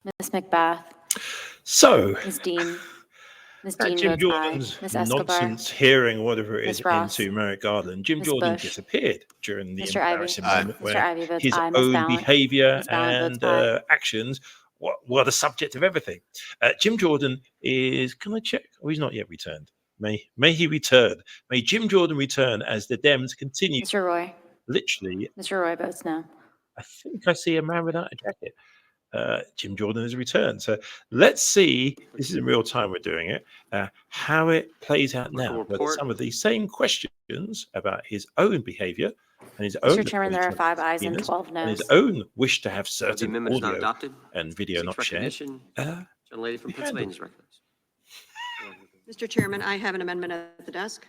Ms. McBath. So, Ms. Dean. Ms. at Dean Jim votes aye. Jordan's Ms. Escobar. nonsense hearing, whatever it is, Ms. Ross. into Merrick Garland, Jim Ms. Jordan Bush. disappeared during the Mr. Ivey. embarrassing moment Mr. where Ivey votes his aye. Ms. own Ballant. behavior Ms. Ballant votes and aye. actions were the subject of everything. Jim Jordan is, can I check? Oh, he's not yet returned. May he return. May Jim Jordan return as the Dems continue. Mr. Roy. Literally. Mr. Roy votes no. I think I see a man without a jacket. Jim Jordan has returned. So let's see, this is in real time we're doing it, how it plays out now. But some of these same questions about his own behavior and his own... Mr. Chairman, there are 5 ayes and 12 noes. And his own wish to have certain amendment audio not adopted. and video not shared. Gentlelady from Pennsylvania is recognized. Mr. Chairman, I have an amendment at the desk.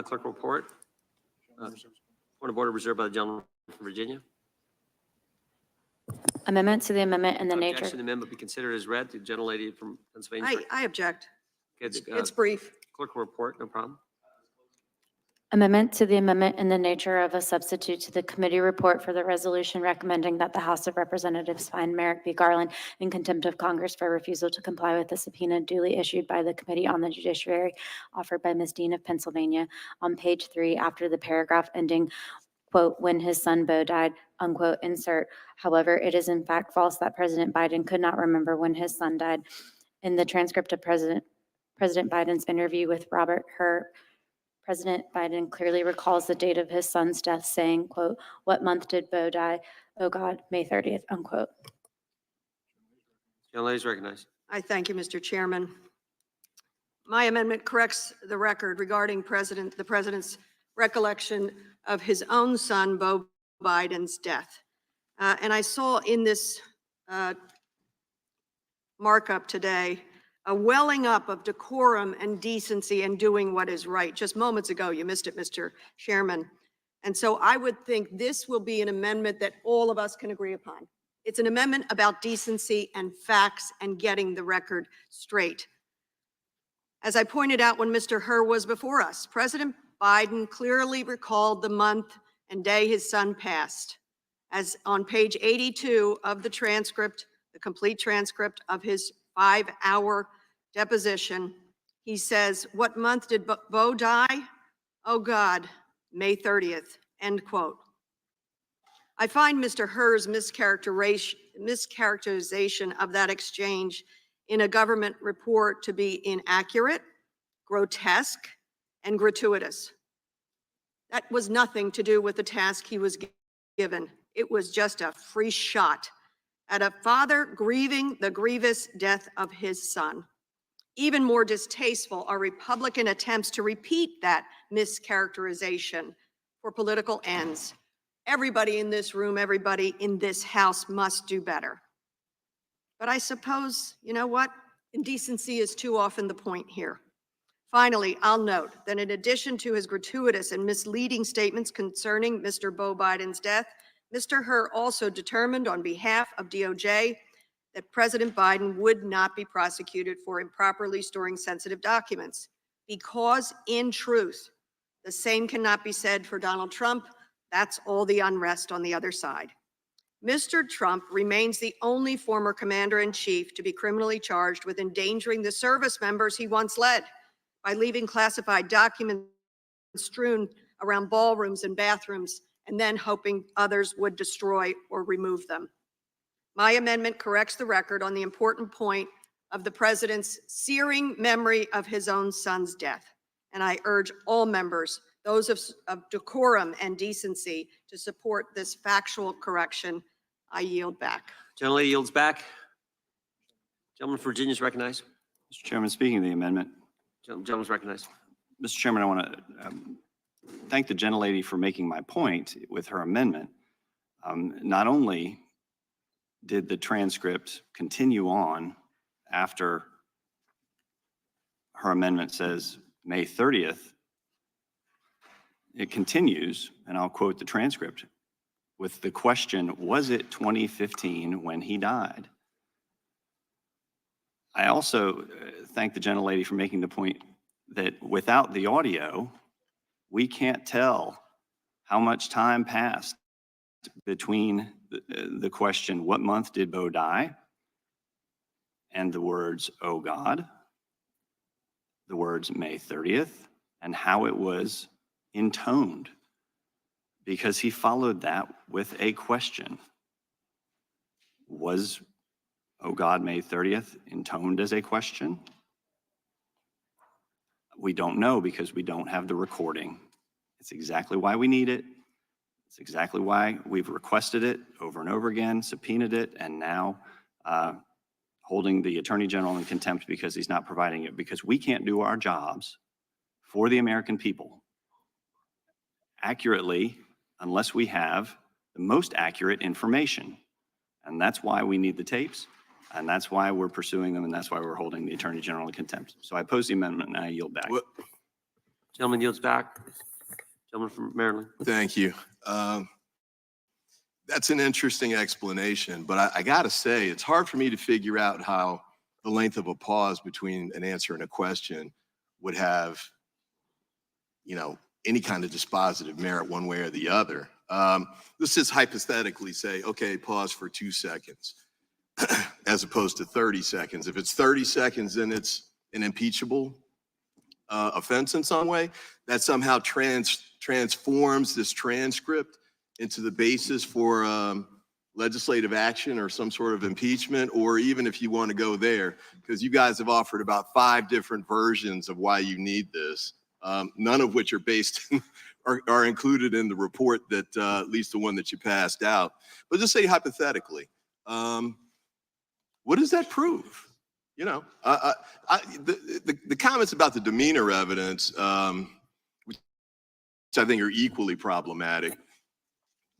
Clerk report. Point of order reserved by the gentleman from Virginia. Amendment to the amendment and the nature. Objection, the amendment be considered as read. The gentlelady from Pennsylvania. I object. It's brief. Clerk report, no problem. Amendment to the amendment in the nature of a substitute to the committee report for the resolution recommending that the House of Representatives find Merrick B. Garland in contempt of Congress for refusal to comply with the subpoena duly issued by the Committee on the Judiciary offered by Ms. Dean of Pennsylvania on page 3 after the paragraph ending, quote, when his son Beau died, unquote, insert. However, it is in fact false that President Biden could not remember when his son died. In the transcript of President Biden's interview with Robert Hur, President Biden clearly recalls the date of his son's death, saying, quote, what month did Beau die? Oh God, May 30th, unquote. Gentlelady is recognized. I thank you, Mr. Chairman. My amendment corrects the record regarding the president's recollection of his own son, Beau Biden's death. And I saw in this markup today a welling up of decorum and decency and doing what is right. Just moments ago, you missed it, Mr. Chairman. And so I would think this will be an amendment that all of us can agree upon. It's an amendment about decency and facts and getting the record straight. As I pointed out when Mr. Hur was before us, President Biden clearly recalled the month and day his son passed. As on page 82 of the transcript, the complete transcript of his 5-hour deposition, he says, what month did Beau die? Oh God, May 30th, end quote. I find Mr. Hur's mischaracterization of that exchange in a government report to be inaccurate, grotesque, and gratuitous. That was nothing to do with the task he was given. It was just a free shot at a father grieving the grievous death of his son. Even more distasteful are Republican attempts to repeat that mischaracterization for political ends. Everybody in this room, everybody in this House must do better. But I suppose, you know what? Indecency is too often the point here. Finally, I'll note that in addition to his gratuitous and misleading statements concerning Mr. Beau Biden's death, Mr. Hur also determined on behalf of DOJ that President Biden would not be prosecuted for improperly storing sensitive documents because, in truth, the same cannot be said for Donald Trump. That's all the unrest on the other side. Mr. Trump remains the only former commander-in-chief to be criminally charged with endangering the service members he once led by leaving classified documents strewn around ballrooms and bathrooms and then hoping others would destroy or remove them. My amendment corrects the record on the important point of the president's searing memory of his own son's death. And I urge all members, those of decorum and decency, to support this factual correction. I yield back. Gentlelady yields back. Gentleman from Virginia is recognized. Mr. Chairman, speaking of the amendment. Gentleman is recognized. Mr. Chairman, I want to thank the gentlelady for making my point with her amendment. Not only did the transcript continue on after her amendment says May 30th, it continues, and I'll quote the transcript, with the question, was it 2015 when he died? I also thank the gentlelady for making the point that without the audio, we can't tell how much time passed between the question, what month did Beau die? and the words, "Oh God," the words May 30th, and how it was intoned, because he followed that with a question. Was "Oh God, May 30th" intoned as a question? We don't know because we don't have the recording. It's exactly why we need it. It's exactly why we've requested it over and over again, subpoenaed it, and now holding the Attorney General in contempt because he's not providing it, because we can't do our jobs for the American people accurately unless we have the most accurate information. And that's why we need the tapes, and that's why we're pursuing them, and that's why we're holding the Attorney General in contempt. So I oppose the amendment, and I yield back. Gentleman yields back. Gentleman from Maryland. Thank you. That's an interesting explanation, but I got to say, it's hard for me to figure out how the length of a pause between an answer and a question would have, any kind of dispositive merit one way or the other. Let's just hypothetically say, okay, pause for 2 seconds as opposed to 30 seconds. If it's 30 seconds, then it's an impeachable offense in some way. That somehow transforms this transcript into the basis for legislative action or some sort of impeachment, or even if you want to go there, because you guys have offered about 5 different versions of why you need this, none of which are based are included in the report that at least the one that you passed out. But just say hypothetically, what does that prove? The comments about the demeanor evidence, which I think are equally problematic,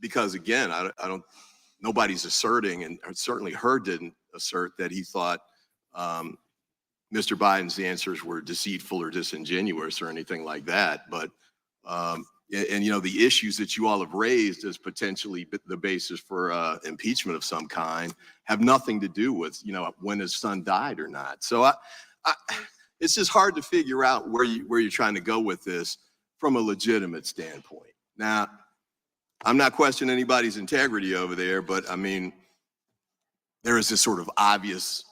because again, nobody's asserting, and certainly Hurd didn't assert that he thought Mr. Biden's answers were deceitful or disingenuous or anything like that. But the issues that you all have raised as potentially the basis for impeachment of some kind have nothing to do with when his son died or not. So it's just hard to figure out where you're trying to go with this from a legitimate standpoint. Now, I'm not questioning anybody's integrity over there, but I mean, there is this sort of obvious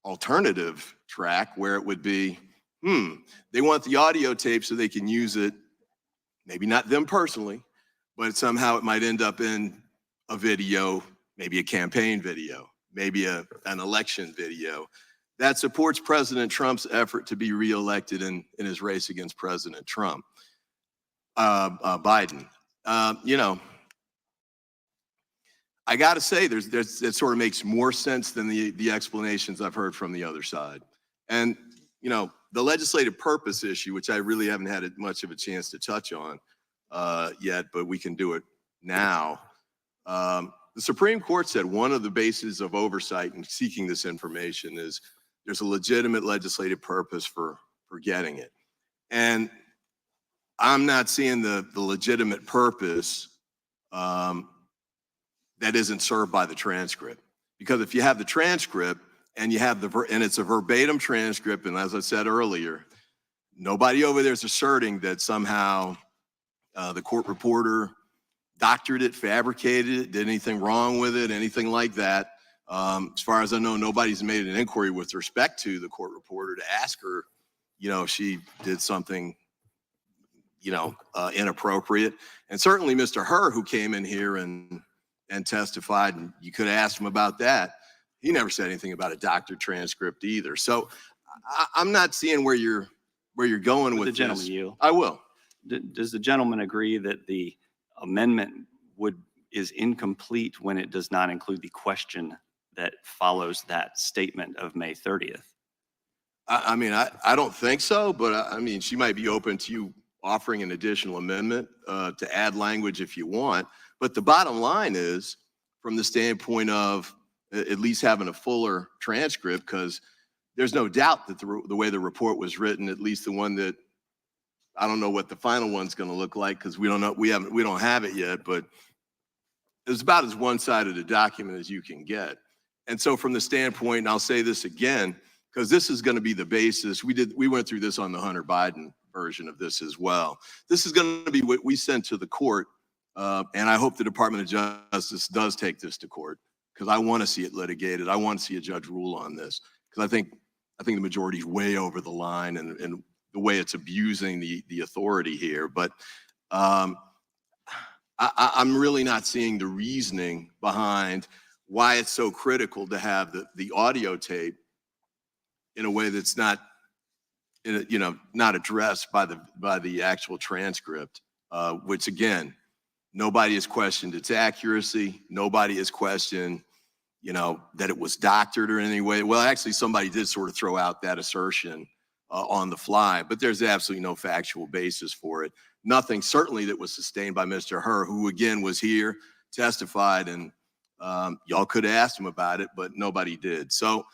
alternative track where it would be, they want the audio tape so they can use it, maybe not them personally, but somehow it might end up in a video, maybe a campaign video, maybe an election video that supports President Trump's effort to be reelected in his race against President Biden. I got to say, that sort of makes more sense than the explanations I've heard from the other side. And, the legislative purpose issue, which I really haven't had much of a chance to touch on yet, but we can do it now. The Supreme Court said one of the bases of oversight in seeking this information is there's a legitimate legislative purpose for getting it. And I'm not seeing the legitimate purpose that isn't served by the transcript. Because if you have the transcript and you have and it's a verbatim transcript, and as I said earlier, nobody over there is asserting that somehow the court reporter doctored it, fabricated it, did anything wrong with it, anything like that. As far as I know, nobody's made an inquiry with respect to the court reporter to ask her, if she did something, inappropriate. And certainly Mr. Hurd, who came in here and testified, and you could have asked him about that. He never said anything about a doctored transcript either. So I'm not seeing where you're going with the this. gentleman yield. I will. Does the gentleman agree that the amendment is incomplete when it does not include the question that follows that statement of May 30th? I mean, I don't think so, but I mean, she might be open to you offering an additional amendment to add language if you want. But the bottom line is, from the standpoint of at least having a fuller transcript, because there's no doubt that the way the report was written, at least the one that, I don't know what the final one's going to look like because we don't know, we don't have it yet, but it's about as one-sided a document as you can get. And so from the standpoint, and I'll say this again, because this is going to be the basis, we went through this on the Hunter Biden version of this as well. This is going to be what we sent to the court, and I hope the Department of Justice does take this to court, because I want to see it litigated. I want to see a judge rule on this. because I think the majority is way over the line and the way it's abusing the authority here. But I'm really not seeing the reasoning behind why it's so critical to have the audio tape in a way that's not, not addressed by the actual transcript, which again, nobody has questioned its accuracy. Nobody has questioned, that it was doctored or in any way. Well, actually, somebody did sort of throw out that assertion on the fly, but there's absolutely no factual basis for it. Nothing certainly that was sustained by Mr. Herr, who again was here, testified, and y'all could have asked him about it, but nobody did. So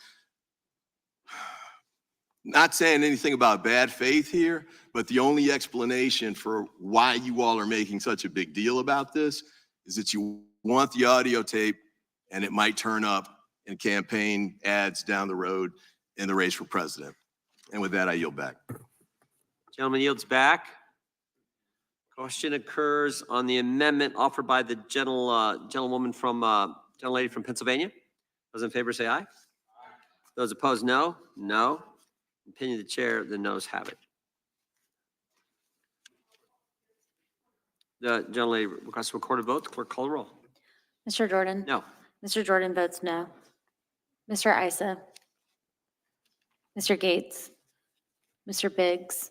not saying anything about bad faith here, but the only explanation for why you all are making such a big deal about this is that you want the audio tape and it might turn up in campaign ads down the road in the race for president. And with that, I yield back. Gentleman yields back. Question occurs on the amendment offered by the gentlelady from Pennsylvania. Those in favor say aye. Those opposed, no. No. Opinion of the chair, the noes have it. The gentlelady requests a recorded vote. Clerk, call the roll. Mr. Jordan? No. Mr. Jordan votes no. Mr. Issa? Mr. Gates? Mr. Biggs?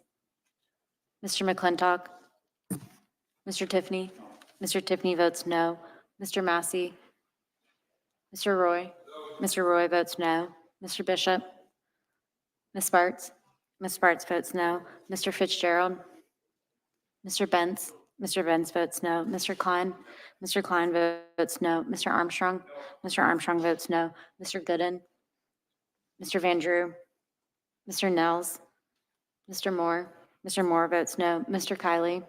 Mr. McClintock? Mr. Tiffany? Mr. Tiffany votes no. Mr. Massey? Mr. Roy? Mr. Roy votes no. Mr. Bishop? Ms. Spartz? Ms. Spartz votes no. Mr. Fitzgerald? Mr. Bentz? Mr. Bentz votes no. Mr. Klein? Mr. Klein votes no. Mr. Armstrong? Mr. Armstrong votes no. Mr. Gooden? Mr. Van Drew? Mr. Nels? Mr. Moore? Mr. Moore votes no. Mr. Kiley?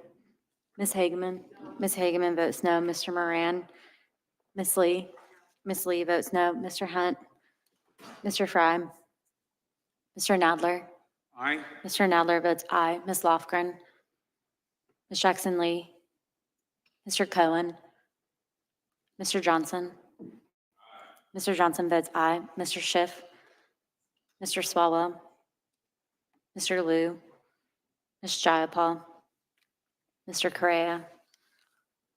Ms. Hageman? Ms. Hageman votes no. Mr. Moran? Ms. Lee? Ms. Lee votes no. Mr. Hunt? Mr. Fry? Mr. Nadler? Aye. Mr. Nadler votes aye. Ms. Lofgren? Ms. Jackson Lee? Mr. Cohen? Mr. Johnson? Mr. Johnson votes aye. Mr. Schiff? Mr. Swalwell? Mr. Liu? Ms. Jayapal? Mr. Correa?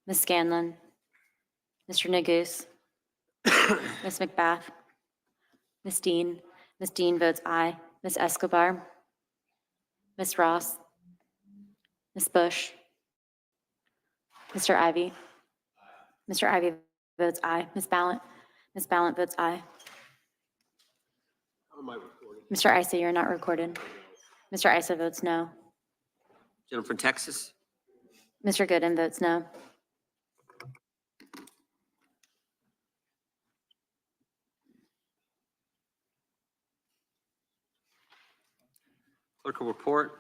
Ms. Scanlon? Mr. Neguse? Ms. McBath? Ms. Dean? Ms. Dean votes aye. Ms. Escobar? Ms. Ross? Ms. Bush? Mr. Ivy? Mr. Ivy votes aye. Ms. Ballant? Ms. Ballant votes aye. Mr. Issa, you're not recorded. Mr. Issa votes no. Gentleman from Texas. Mr. Gooden votes no. Clerk will report.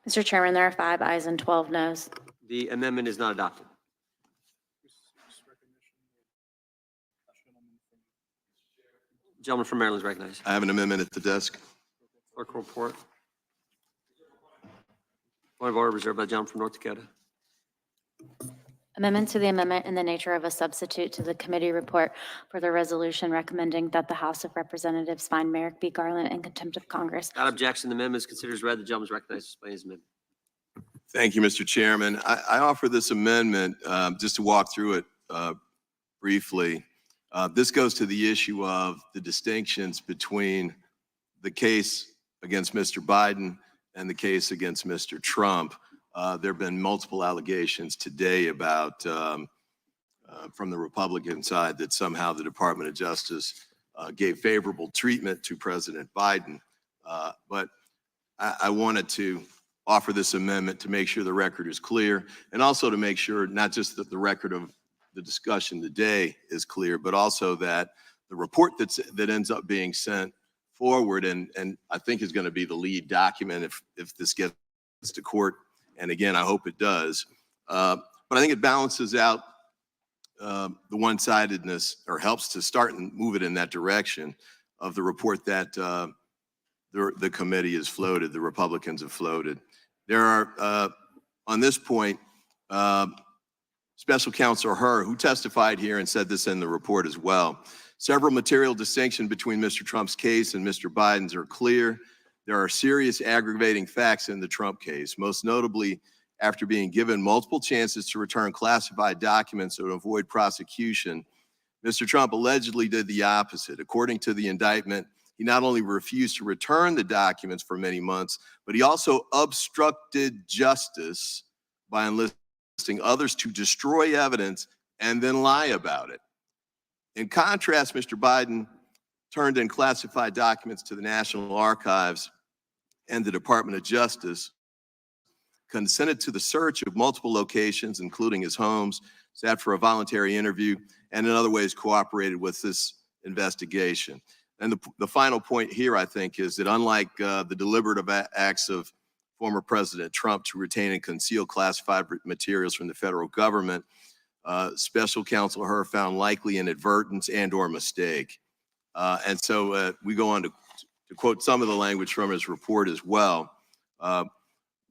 Mr. Chairman, there are 5 ayes and 12 noes. The amendment is not adopted. Gentleman from Maryland is recognized. I have an amendment at the desk. Clerk will report. Point of order reserved by the gentleman from North Dakota. Amendment to the amendment in the nature of a substitute to the committee report for the resolution recommending that the House of Representatives find Merrick B. Garland in contempt of Congress. Without objection, the amendment is considered as read. The gentleman is recognized to explain his amendment. Thank you, Mr. Chairman. I offer this amendment just to walk through it briefly. This goes to the issue of the distinctions between the case against Mr. Biden and the case against Mr. Trump. There have been multiple allegations today about, from the Republican side, that somehow the Department of Justice gave favorable treatment to President Biden. But I wanted to offer this amendment to make sure the record is clear, and also to make sure not just that the record of the discussion today is clear, but also that the report that ends up being sent forward and I think is going to be the lead document if this gets to court. And again, I hope it does. But I think it balances out the one-sidedness, or helps to start and move it in that direction of the report that the committee has floated, the Republicans have floated. There are, on this point, Special Counsel Herr, who testified here and said this in the report as well. Several material distinctions between Mr. Trump's case and Mr. Biden's are clear. There are serious aggravating facts in the Trump case, most notably after being given multiple chances to return classified documents to avoid prosecution. Mr. Trump allegedly did the opposite. According to the indictment, he not only refused to return the documents for many months, but he also obstructed justice by enlisting others to destroy evidence and then lie about it. In contrast, Mr. Biden turned in classified documents to the National Archives and the Department of Justice, consented to the search of multiple locations, including his homes, sat for a voluntary interview, and in other ways cooperated with this investigation. And the final point here, I think, is that unlike the deliberative acts of former President Trump to retain and conceal classified materials from the federal government, Special Counsel Herr found likely inadvertence and or mistake. And so we go on to quote some of the language from his report as well.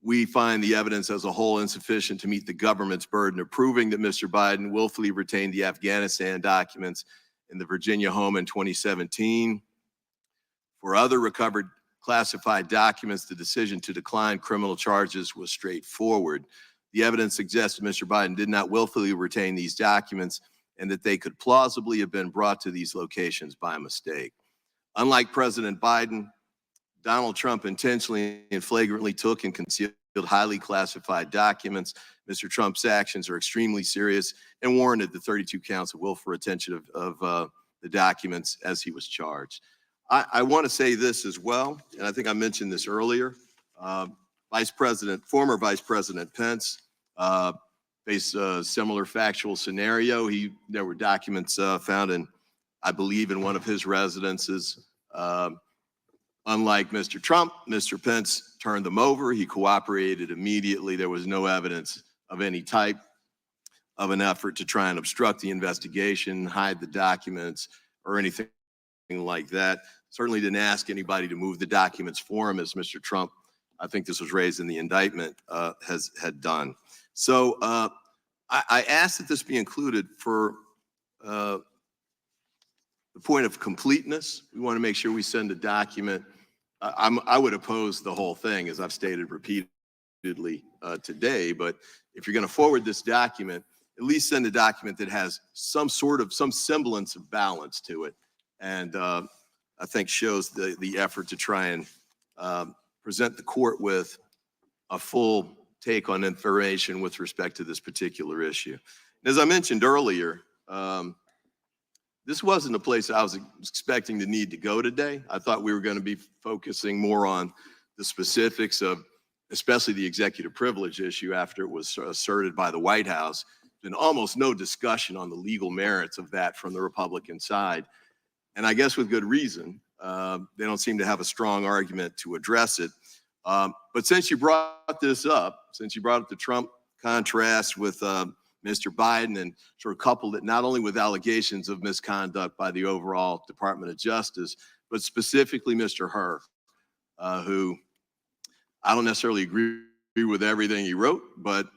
We find the evidence as a whole insufficient to meet the government's burden of proving that Mr. Biden willfully retained the Afghanistan documents in the Virginia home in 2017. For other recovered classified documents, the decision to decline criminal charges was straightforward. The evidence suggests that Mr. Biden did not willfully retain these documents and that they could plausibly have been brought to these locations by mistake. Unlike President Biden, Donald Trump intentionally and flagrantly took and concealed highly classified documents. Mr. Trump's actions are extremely serious and warranted the 32 counts of willful retention of the documents as he was charged. I want to say this as well, and I think I mentioned this earlier. Former Vice President Pence faced a similar factual scenario. There were documents found in, I believe, in one of his residences. Unlike Mr. Trump, Mr. Pence turned them over. He cooperated immediately. There was no evidence of any type of an effort to try and obstruct the investigation, hide the documents, or anything like that. Certainly didn't ask anybody to move the documents for him, as Mr. Trump, I think this was raised in the indictment, had done. So I asked that this be included for the point of completeness. We want to make sure we send a document. I would oppose the whole thing, as I've stated repeatedly today, but if you're going to forward this document, at least send a document that has some semblance of balance to it, and I think shows the effort to try and present the court with a full take on information with respect to this particular issue. And as I mentioned earlier, this wasn't a place I was expecting to need to go today. I thought we were going to be focusing more on the specifics of, especially the executive privilege issue after it was asserted by the White House. There's been almost no discussion on the legal merits of that from the Republican side. And I guess with good reason. They don't seem to have a strong argument to address it. But since you brought this up, since you brought up the Trump contrast with Mr. Biden and sort of coupled it not only with allegations of misconduct by the overall Department of Justice, but specifically Mr. Herr, who I don't necessarily agree with everything he wrote, but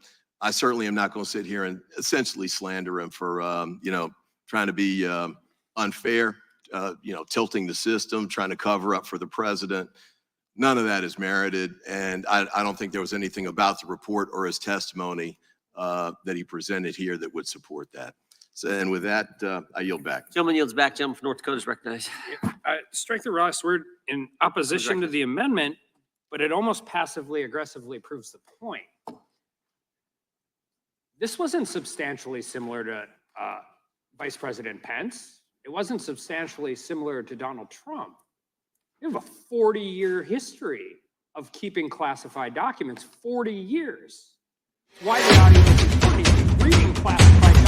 I certainly am not going to sit here and essentially slander him for, trying to be unfair, tilting the system, trying to cover up for the president. None of that is merited, and I don't think there was anything about the report or his testimony that he presented here that would support that. So, and with that, I yield back. Gentleman yields back. Gentleman from North Dakota is recognized. Strike the last word, in opposition to the amendment, but it almost passively aggressively proves the point. This wasn't substantially similar to Vice President Pence. It wasn't substantially similar to Donald Trump. We have a 40-year history of keeping classified documents, 40 years. Why the audience is reading classified